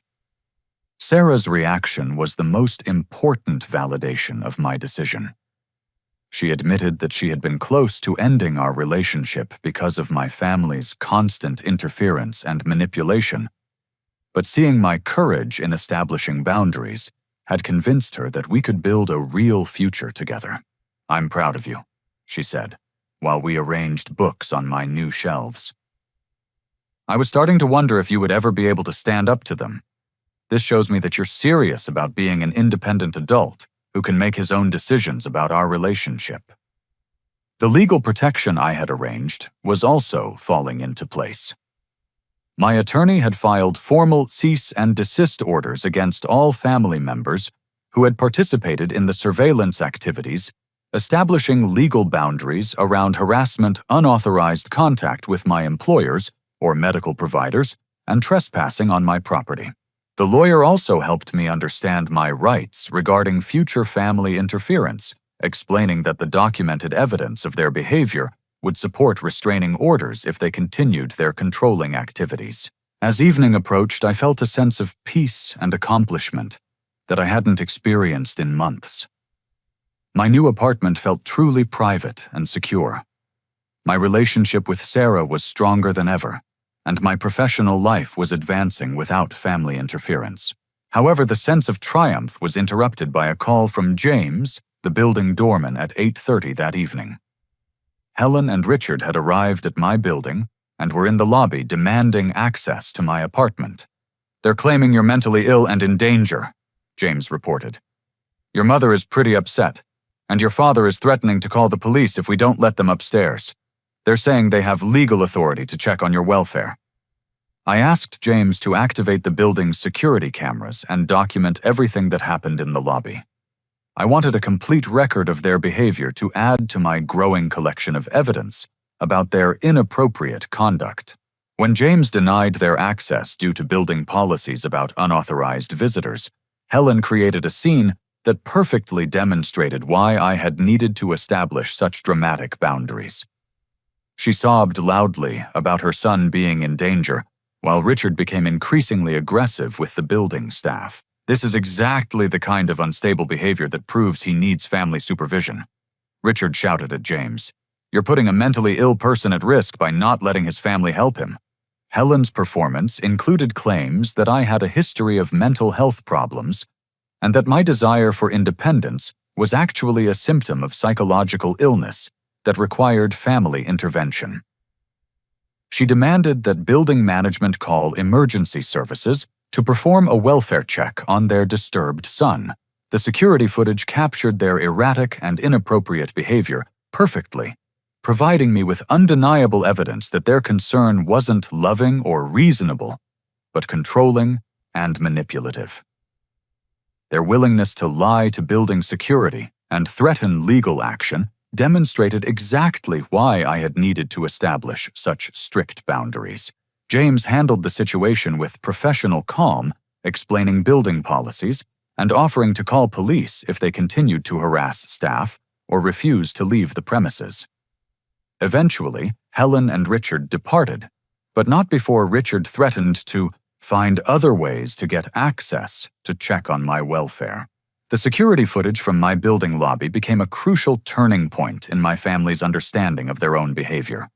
Sarah's reaction was the most important validation of my decision. She admitted that she had been close to ending our relationship because of my family's constant interference and manipulation, but seeing my courage in establishing boundaries had convinced her that we could build a real future together. "I'm proud of you," she said, while we arranged books on my new shelves. "I was starting to wonder if you would ever be able to stand up to them. This shows me that you're serious about being an independent adult who can make his own decisions about our relationship." The legal protection I had arranged was also falling into place. My attorney had filed formal cease and desist orders against all family members who had participated in the surveillance activities, establishing legal boundaries around harassment, unauthorized contact with my employers or medical providers, and trespassing on my property. The lawyer also helped me understand my rights regarding future family interference, explaining that the documented evidence of their behavior would support restraining orders if they continued their controlling activities. As evening approached, I felt a sense of peace and accomplishment that I hadn't experienced in months. My new apartment felt truly private and secure. My relationship with Sarah was stronger than ever, and my professional life was advancing without family interference. However, the sense of triumph was interrupted by a call from James, the building doorman at 8:30 that evening. Helen and Richard had arrived at my building and were in the lobby demanding access to my apartment. "They're claiming you're mentally ill and in danger," James reported. "Your mother is pretty upset, and your father is threatening to call the police if we don't let them upstairs. They're saying they have legal authority to check on your welfare." I asked James to activate the building's security cameras and document everything that happened in the lobby. I wanted a complete record of their behavior to add to my growing collection of evidence about their inappropriate conduct. When James denied their access due to building policies about unauthorized visitors, Helen created a scene that perfectly demonstrated why I had needed to establish such dramatic boundaries. She sobbed loudly about her son being in danger, while Richard became increasingly aggressive with the building staff. "This is exactly the kind of unstable behavior that proves he needs family supervision," Richard shouted at James. "You're putting a mentally ill person at risk by not letting his family help him." Helen's performance included claims that I had a history of mental health problems and that my desire for independence was actually a symptom of psychological illness that required family intervention. She demanded that building management call emergency services to perform a welfare check on their disturbed son. The security footage captured their erratic and inappropriate behavior perfectly, providing me with undeniable evidence that their concern wasn't loving or reasonable, but controlling and manipulative. Their willingness to lie to building security and threaten legal action demonstrated exactly why I had needed to establish such strict boundaries. James handled the situation with professional calm, explaining building policies and offering to call police if they continued to harass staff or refused to leave the premises. Eventually, Helen and Richard departed, but not before Richard threatened to find other ways to get access to check on my welfare. The security footage from my building lobby became a crucial turning point in my family's understanding of their own behavior.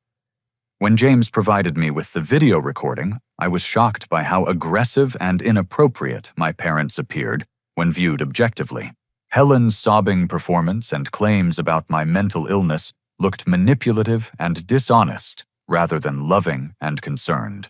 When James provided me with the video recording, I was shocked by how aggressive and inappropriate my parents appeared when viewed objectively. Helen's sobbing performance and claims about my mental illness looked manipulative and dishonest rather than loving and concerned.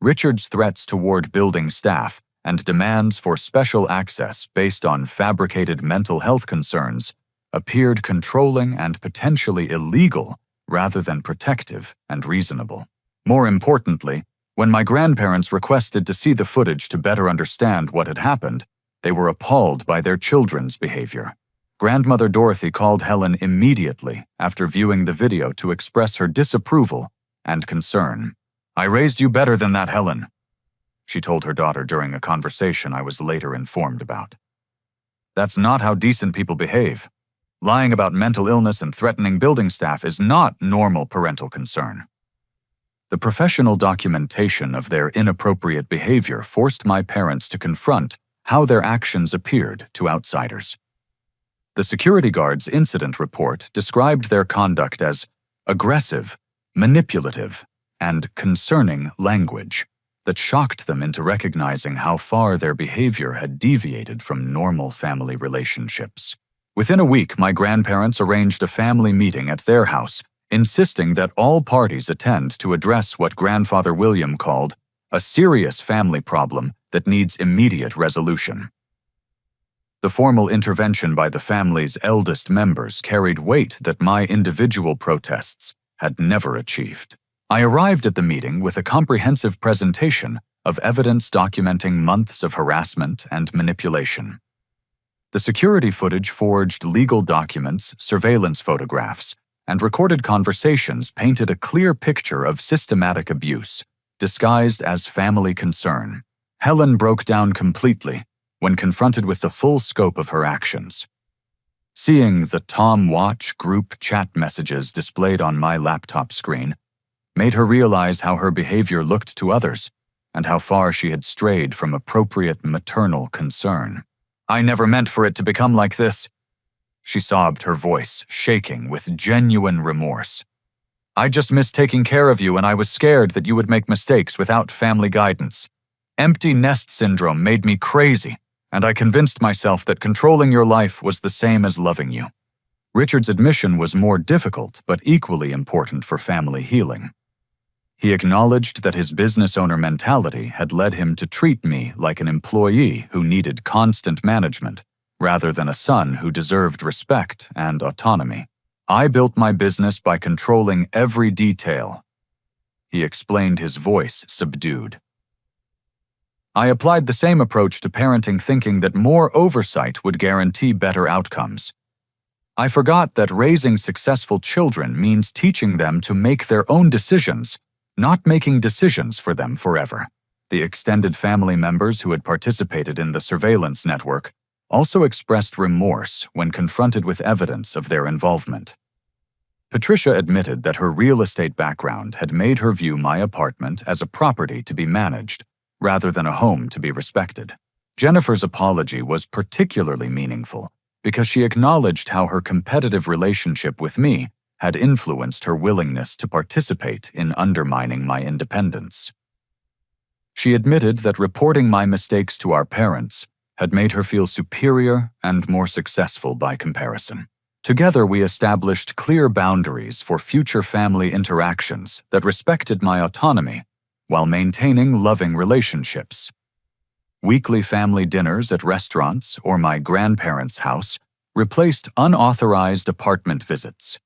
Richard's threats toward building staff and demands for special access based on fabricated mental health concerns appeared controlling and potentially illegal rather than protective and reasonable. More importantly, when my grandparents requested to see the footage to better understand what had happened, they were appalled by their children's behavior. Grandmother Dorothy called Helen immediately after viewing the video to express her disapproval and concern. "I raised you better than that, Helen," she told her daughter during a conversation I was later informed about. "That's not how decent people behave. Lying about mental illness and threatening building staff is not normal parental concern." The professional documentation of their inappropriate behavior forced my parents to confront how their actions appeared to outsiders. The security guard's incident report described their conduct as aggressive, manipulative, and concerning language that shocked them into recognizing how far their behavior had deviated from normal family relationships. Within a week, my grandparents arranged a family meeting at their house, insisting that all parties attend to address what Grandfather William called a serious family problem that needs immediate resolution. The formal intervention by the family's eldest members carried weight that my individual protests had never achieved. I arrived at the meeting with a comprehensive presentation of evidence documenting months of harassment and manipulation. The security footage forged legal documents, surveillance photographs, and recorded conversations painted a clear picture of systematic abuse, disguised as family concern. Helen broke down completely when confronted with the full scope of her actions. Seeing the Tom Watch group chat messages displayed on my laptop screen made her realize how her behavior looked to others and how far she had strayed from appropriate maternal concern. "I never meant for it to become like this," she sobbed, her voice shaking with genuine remorse. "I just missed taking care of you, and I was scared that you would make mistakes without family guidance. Empty nest syndrome made me crazy, and I convinced myself that controlling your life was the same as loving you. Richard's admission was more difficult but equally important for family healing. He acknowledged that his business owner mentality had led him to treat me like an employee who needed constant management, rather than a son who deserved respect and autonomy. I built my business by controlling every detail. He explained, his voice subdued. I applied the same approach to parenting, thinking that more oversight would guarantee better outcomes. I forgot that raising successful children means teaching them to make their own decisions, not making decisions for them forever. The extended family members who had participated in the surveillance network also expressed remorse when confronted with evidence of their involvement. Patricia admitted that her real estate background had made her view my apartment as a property to be managed, rather than a home to be respected. Jennifer's apology was particularly meaningful because she acknowledged how her competitive relationship with me had influenced her willingness to participate in undermining my independence. She admitted that reporting my mistakes to our parents had made her feel superior and more successful by comparison. Together, we established clear boundaries for future family interactions that respected my autonomy while maintaining loving relationships. Weekly family dinners at restaurants or my grandparents' house replaced unauthorized apartment visits.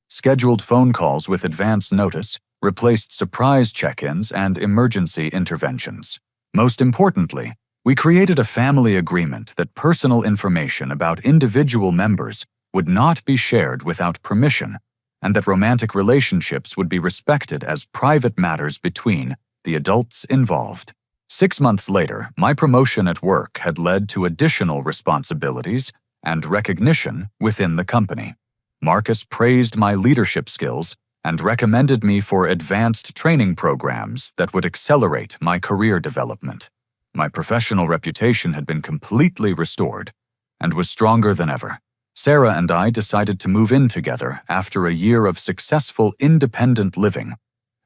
Scheduled phone calls with advance notice replaced surprise check-ins and emergency interventions. Most importantly, we created a family agreement that personal information about individual members would not be shared without permission, and that romantic relationships would be respected as private matters between the adults involved. 6 months later, my promotion at work had led to additional responsibilities and recognition within the company. Marcus praised my leadership skills and recommended me for advanced training programs that would accelerate my career development. My professional reputation had been completely restored and was stronger than ever. Sarah and I decided to move in together after a year of successful independent living,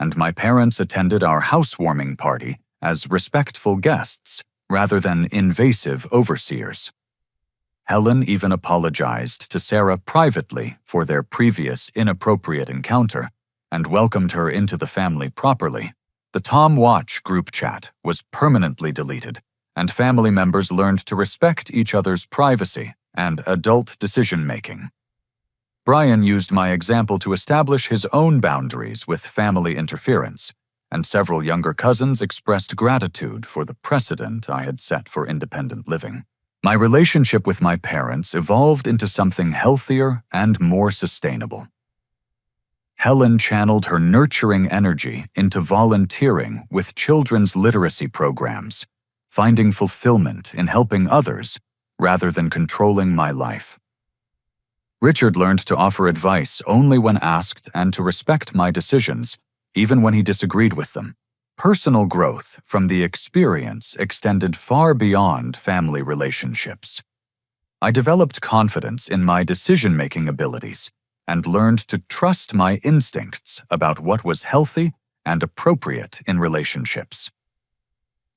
and my parents attended our housewarming party as respectful guests rather than invasive overseers. Helen even apologized to Sarah privately for their previous inappropriate encounter and welcomed her into the family properly. The Tom Watch group chat was permanently deleted, and family members learned to respect each other's privacy and adult decision-making. Brian used my example to establish his own boundaries with family interference, and several younger cousins expressed gratitude for the precedent I had set for independent living. My relationship with my parents evolved into something healthier and more sustainable. Helen channeled her nurturing energy into volunteering with children's literacy programs, finding fulfillment in helping others rather than controlling my life. Richard learned to offer advice only when asked and to respect my decisions, even when he disagreed with them. Personal growth from the experience extended far beyond family relationships. I developed confidence in my decision-making abilities and learned to trust my instincts about what was healthy and appropriate in relationships.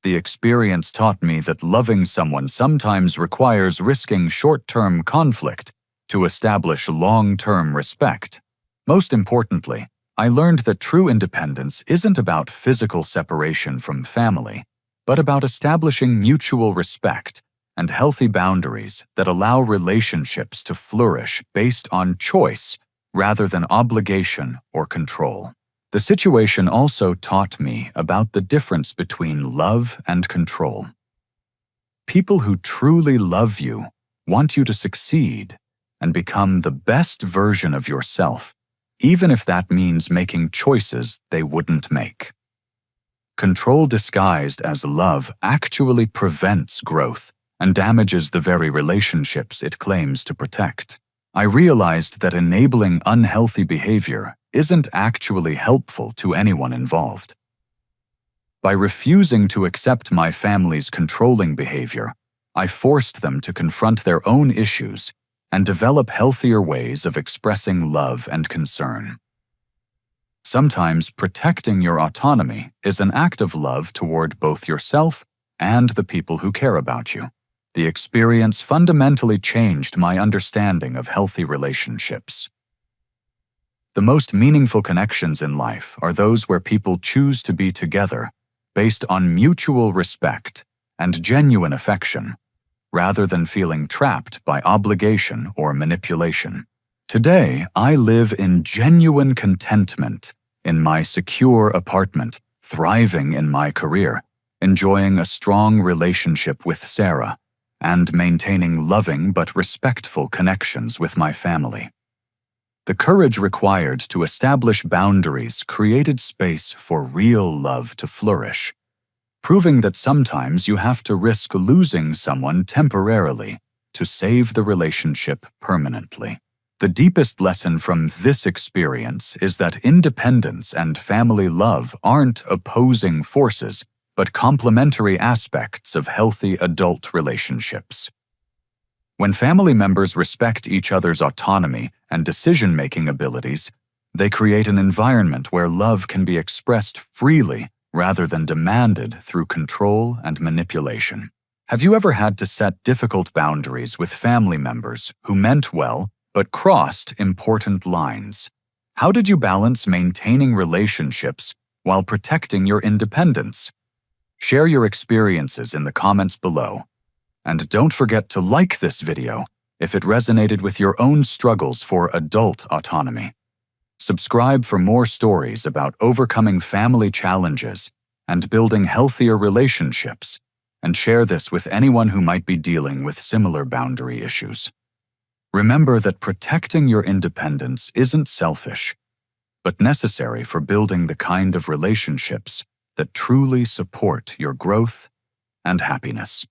The experience taught me that loving someone sometimes requires risking short-term conflict to establish long-term respect. Most importantly, I learned that true independence isn't about physical separation from family, but about establishing mutual respect and healthy boundaries that allow relationships to flourish based on choice rather than obligation or control. The situation also taught me about the difference between love and control. People who truly love you want you to succeed and become the best version of yourself, even if that means making choices they wouldn't make. Control disguised as love actually prevents growth and damages the very relationships it claims to protect. I realized that enabling unhealthy behavior isn't actually helpful to anyone involved. By refusing to accept my family's controlling behavior, I forced them to confront their own issues and develop healthier ways of expressing love and concern. Sometimes protecting your autonomy is an act of love toward both yourself and the people who care about you. The experience fundamentally changed my understanding of healthy relationships. The most meaningful connections in life are those where people choose to be together based on mutual respect and genuine affection, rather than feeling trapped by obligation or manipulation. Today, I live in genuine contentment in my secure apartment, thriving in my career, enjoying a strong relationship with Sarah, and maintaining loving but respectful connections with my family. The courage required to establish boundaries created space for real love to flourish, proving that sometimes you have to risk losing someone temporarily to save the relationship permanently. The deepest lesson from this experience is that independence and family love aren't opposing forces, but complementary aspects of healthy adult relationships. When family members respect each other's autonomy and decision-making abilities, they create an environment where love can be expressed freely rather than demanded through control and manipulation. Have you ever had to set difficult boundaries with family members who meant well but crossed important lines? How did you balance maintaining relationships while protecting your independence? Share your experiences in the comments below. And don't forget to like this video if it resonated with your own struggles for adult autonomy. Subscribe for more stories about overcoming family challenges and building healthier relationships, and share this with anyone who might be dealing with similar boundary issues. Remember that protecting your independence isn't selfish, but necessary for building the kind of relationships that truly support your growth and happiness.